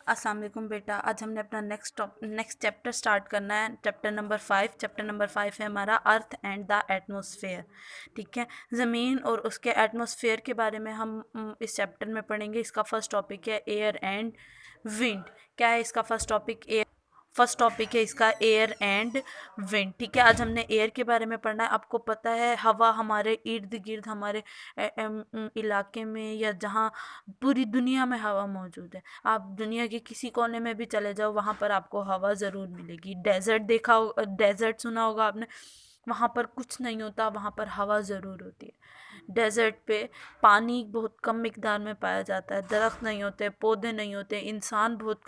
अस्सलाम वालेकुम बेटा। आज हमने अपना नेक्स्ट चैप्टर स्टार्ट करना है, चैप्टर नंबर 5। चैप्टर नंबर 5 है हमारा अर्थ एंड द एटमॉस्फेयर। ठीक है, ज़मीन और उसके एटमॉस्फेयर के बारे में हम इस चैप्टर में पढ़ेंगे। इसका फर्स्ट टॉपिक है एयर एंड विंड। क्या है इसका फर्स्ट टॉपिक है इसका एयर एंड विंड। ठीक है, आज हमने एयर के बारे में पढ़ना है। आपको पता है हवा हमारे इर्द गिर्द, हमारे इलाके में या जहाँ पूरी दुनिया में हवा मौजूद है। आप दुनिया के किसी कोने में भी चले जाओ, वहाँ पर आपको हवा ज़रूर मिलेगी। डेजर्ट देखा हो, डेजर्ट सुना होगा आपने, वहाँ पर कुछ नहीं होता, वहाँ पर हवा ज़रूर होती है। डेजर्ट पे पानी बहुत कम मिकदार में पाया जाता है, दरख्त नहीं होते, पौधे नहीं होते, इंसान बहुत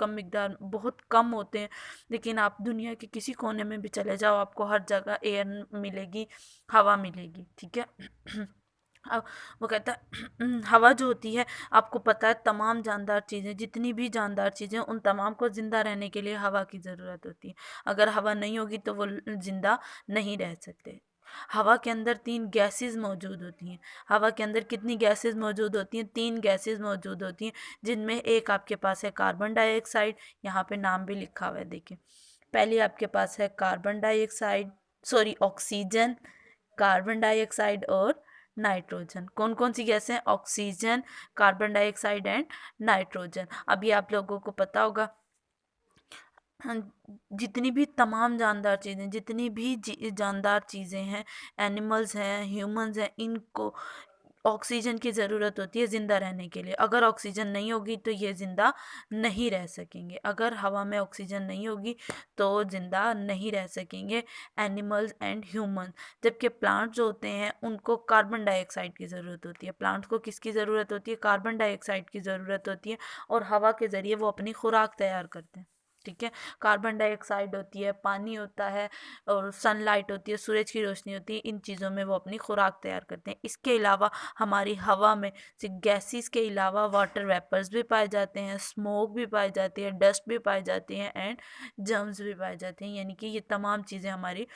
कम होते हैं। लेकिन आप दुनिया के किसी कोने में भी चले जाओ, आपको हर जगह एयर मिलेगी, हवा मिलेगी। ठीक है। अब वो कहता है हवा जो होती है, आपको पता है तमाम जानदार चीज़ें, जितनी भी जानदार चीज़ें, उन तमाम को ज़िंदा रहने के लिए हवा की ज़रूरत होती है। अगर हवा नहीं होगी तो वो ज़िंदा नहीं रह सकते। हवा के अंदर 3 गैसेस मौजूद होती हैं। हवा के अंदर कितनी गैसेस मौजूद होती हैं? 3 गैसेस मौजूद होती हैं, जिनमें एक आपके पास है कार्बन डाइऑक्साइड। यहाँ पे नाम भी लिखा हुआ है, देखिए। पहली आपके पास है carbon dioxide, sorry oxygen, carbon dioxide और नाइट्रोजन। कौन कौन सी गैसें हैं? Oxygen, carbon dioxide and nitrogen. अभी आप लोगों को पता होगा, हाँ, जितनी भी तमाम जानदार चीज़ें, जितनी भी जानदार चीज़ें हैं, एनिमल्स हैं, ह्यूमंस हैं, इनको ऑक्सीजन की ज़रूरत होती है ज़िंदा रहने के लिए। अगर ऑक्सीजन नहीं होगी तो ये ज़िंदा नहीं रह सकेंगे। अगर हवा में ऑक्सीजन नहीं होगी तो ज़िंदा नहीं रह सकेंगे एनिमल्स एंड ह्यूमन। जबकि प्लांट जो होते हैं उनको कार्बन डाइऑक्साइड की ज़रूरत होती है। प्लांट्स को किसकी ज़रूरत होती है? कार्बन डाइऑक्साइड की ज़रूरत होती है, और हवा के ज़रिए वो अपनी खुराक तैयार करते हैं। ठीक है, कार्बन डाइऑक्साइड होती है, पानी होता है, और सनलाइट होती है, सूरज की रोशनी होती है। इन चीज़ों में वो अपनी खुराक तैयार करते हैं। इसके अलावा हमारी हवा में सिर्फ गैसेस के अलावा वाटर वेपर्स भी पाए जाते हैं, स्मोक भी पाई जाती है, डस्ट भी पाई जाती हैं, एंड जर्म्स भी पाए जाते हैं। यानी कि ये तमाम चीज़ें हमारी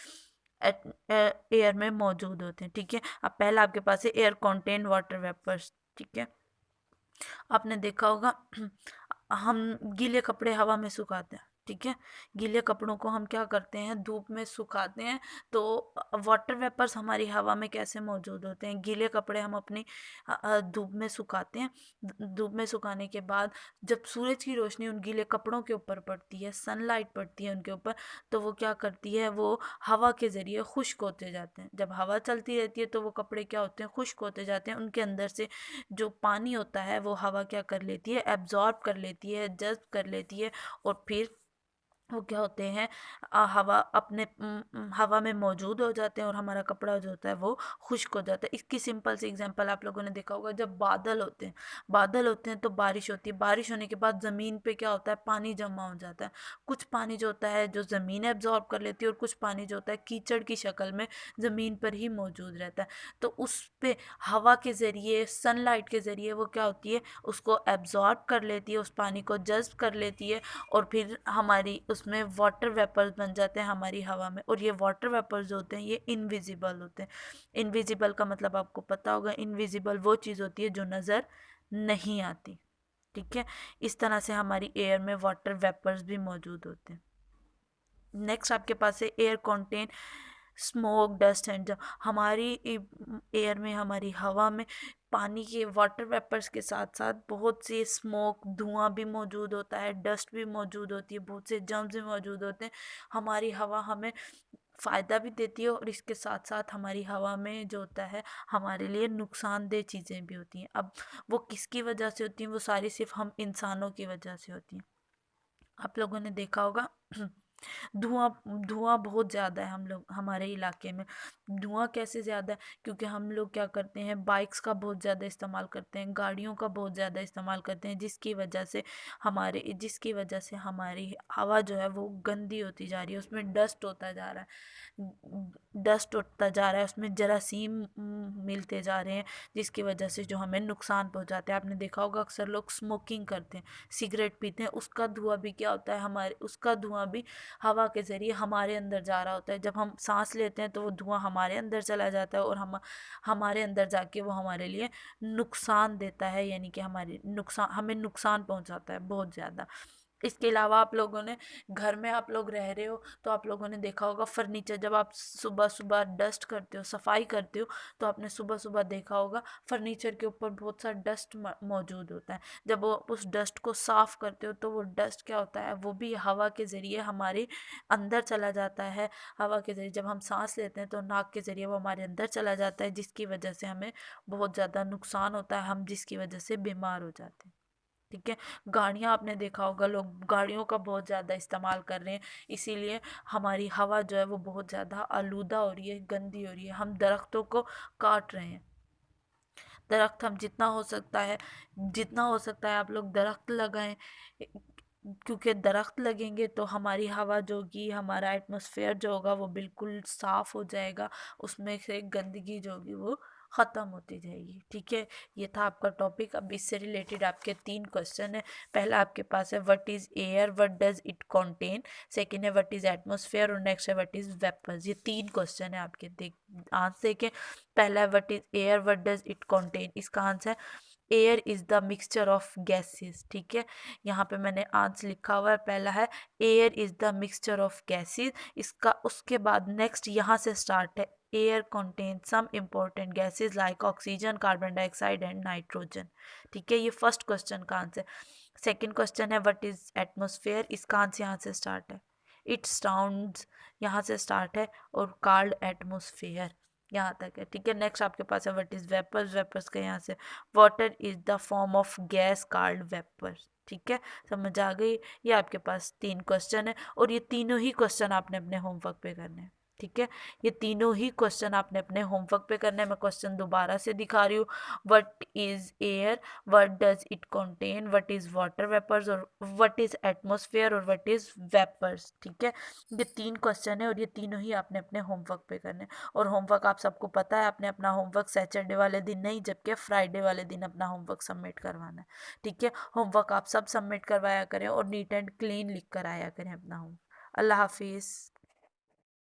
एयर में मौजूद होते हैं। ठीक है, अब पहला आपके पास है एयर कॉन्टेन वाटर वेपर्स। ठीक है, आपने देखा होगा हम गीले कपड़े हवा में सुखाते हैं। ठीक है, गीले कपड़ों को हम क्या करते हैं? धूप में सुखाते हैं। तो वाटर वेपर्स हमारी हवा में कैसे मौजूद होते हैं? गीले कपड़े हम अपनी धूप में सुखाते हैं। धूप में सुखाने के बाद जब सूरज की रोशनी उन गीले कपड़ों के ऊपर पड़ती है, सनलाइट पड़ती है उनके ऊपर, तो वो क्या करती है? वो हवा के ज़रिए खुश्क होते जाते हैं। जब हवा चलती रहती है तो वो कपड़े क्या होते हैं? खुश्क होते जाते हैं। उनके अंदर से जो पानी होता है वो हवा क्या कर लेती है? एब्जॉर्ब कर लेती है, जज़्ब कर लेती है, और फिर वो क्या होते हैं? हवा में मौजूद हो जाते हैं, और हमारा कपड़ा जो होता है वो खुश्क हो जाता है। इसकी सिंपल सी एग्जांपल आप लोगों ने देखा होगा, जब बादल होते हैं तो बारिश होती है। बारिश होने के बाद ज़मीन पे क्या होता है? पानी जमा हो जाता है। कुछ पानी जो होता है जो ज़मीन एब्जॉर्ब कर लेती है, और कुछ पानी जो होता है कीचड़ की शक्ल में ज़मीन पर ही मौजूद रहता है। तो उस पे हवा के ज़रिए, सनलाइट के ज़रिए वो क्या होती है? उसको एब्जॉर्ब कर लेती है, उस पानी को जज़्ब कर लेती है, और फिर हमारी उसमें वाटर वेपर्स बन जाते हैं हमारी हवा में। और ये वाटर वेपर्स जो होते हैं ये इनविजिबल होते हैं। इनविजिबल का मतलब आपको पता होगा, इनविजिबल वो चीज़ होती है जो नज़र नहीं आती। ठीक है, इस तरह से हमारी एयर में वाटर वेपर्स भी मौजूद होते हैं। नेक्स्ट आपके पास है air contain smoke, dust and हमारी एयर में, हमारी हवा में पानी के वाटर वेपर्स के साथ साथ बहुत से स्मोक, धुआं भी मौजूद होता है, डस्ट भी मौजूद होती है, बहुत से जर्म्स भी मौजूद होते हैं। हमारी हवा हमें फ़ायदा भी देती है, और इसके साथ साथ हमारी हवा में जो होता है हमारे लिए नुकसानदेह चीज़ें भी होती हैं। अब वो किसकी वजह से होती हैं? वो सारी सिर्फ हम इंसानों की वजह से होती हैं। आप लोगों ने देखा होगा धुआं धुआं बहुत ज़्यादा है हम लोग हमारे इलाके में। धुआं कैसे ज़्यादा है? क्योंकि हम लोग क्या करते हैं? बाइक्स का बहुत ज़्यादा इस्तेमाल करते हैं, गाड़ियों का बहुत ज़्यादा इस्तेमाल करते हैं, जिसकी वजह से हमारी हवा जो है वो गंदी होती जा रही है, उसमें डस्ट होता जा रहा है, उसमें जरासीम मिलते जा रहे हैं, जिसकी वजह से जो हमें नुकसान पहुंचाते हैं। आपने देखा होगा अक्सर लोग स्मोकिंग करते हैं, सिगरेट पीते हैं, उसका धुआं भी क्या होता है? उसका धुआं भी हवा के ज़रिए हमारे अंदर जा रहा होता है। जब हम सांस लेते हैं तो वो धुआं हमारे अंदर चला जाता है, और हमारे अंदर जाके वो हमारे लिए नुकसान देता है, यानी कि हमें नुकसान पहुंचाता है बहुत ज़्यादा। इसके अलावा आप लोगों ने घर में आप लोग रह रहे हो तो आप लोगों ने देखा होगा फर्नीचर, जब आप सुबह सुबह डस्ट करते हो, सफाई करते हो, तो आपने सुबह सुबह देखा होगा फर्नीचर के ऊपर बहुत सा डस्ट मौजूद होता है। जब वो उस डस्ट को साफ करते हो तो वो डस्ट क्या होता है, वो भी हवा के ज़रिए हमारे अंदर चला जाता है। हवा के ज़रिए जब हम सांस लेते हैं तो नाक के ज़रिए वो हमारे अंदर चला जाता है, जिसकी वजह से हमें बहुत ज़्यादा नुकसान होता है, हम जिसकी वजह से बीमार हो जाते हैं। ठीक है। गाड़ियाँ आपने देखा होगा, लोग गाड़ियों का बहुत ज़्यादा इस्तेमाल कर रहे हैं, इसीलिए हमारी हवा जो है वो बहुत ज़्यादा आलूदा हो रही है, गंदी हो रही है। हम दरख्तों को काट रहे हैं। दरख्त हम जितना हो सकता है आप लोग दरख्त लगाएं, क्योंकि दरख्त लगेंगे तो हमारी हवा जो होगी, हमारा एटमॉस्फेयर जो होगा वो बिल्कुल साफ़ हो जाएगा, उसमें से गंदगी जो होगी वो ख़त्म होती जाएगी। ठीक है, ये था आपका टॉपिक। अब इससे रिलेटेड आपके 3 क्वेश्चन है। पहला आपके पास है what is air, what does it contain. Second है व्हाट इज़ एटमॉस्फेयर और नेक्स्ट है व्हाट इज़ वेपर्स। ये 3 क्वेश्चन है आपके, आंसर देखें। पहला है what is air, what does it contain. इसका answer air is the mixture of gases. ठीक है, यहाँ पे मैंने आंसर लिखा हुआ है, पहला है air is the mixture of gases. इसका उसके बाद नेक्स्ट यहाँ से स्टार्ट है, air contain some important gases like oxygen, carbon dioxide and nitrogen. ठीक है, ये फर्स्ट क्वेश्चन का आंसर। सेकंड क्वेश्चन है व्हाट इज़ एटमॉस्फेयर। इसका आंसर यहाँ से स्टार्ट है, इट साउंड्स, यहाँ से स्टार्ट है, और कॉल्ड एटमॉस्फेयर, यहाँ तक है। ठीक है, नेक्स्ट आपके पास है व्हाट इज़ वेपर्स। वेपर्स का यहाँ से water is the form of gas called vapour. ठीक है, समझ आ गई। ये आपके पास 3 क्वेश्चन है और ये तीनों ही क्वेश्चन आपने अपने होमवर्क पे करने हैं। ठीक है, ये तीनों ही क्वेश्चन आपने अपने होमवर्क पे करने हैं। मैं क्वेश्चन दोबारा से दिखा रही हूँ। What is air, what does it contain, what is water vapours, और व्हाट इज एटमॉस्फेयर, और व्हाट इज वेपर्स। ठीक है, ये 3 क्वेश्चन है और ये तीनों ही आपने अपने होमवर्क पे करने हैं। और होमवर्क आप सबको पता है, आपने अपना होमवर्क सैटरडे वाले दिन नहीं, जबकि फ्राइडे वाले दिन अपना होमवर्क सबमिट करवाना है। ठीक है, होमवर्क आप सब सबमिट करवाया करें और नीट एंड क्लीन लिख कर आया करें अपना होम। अल्लाह हाफिज़।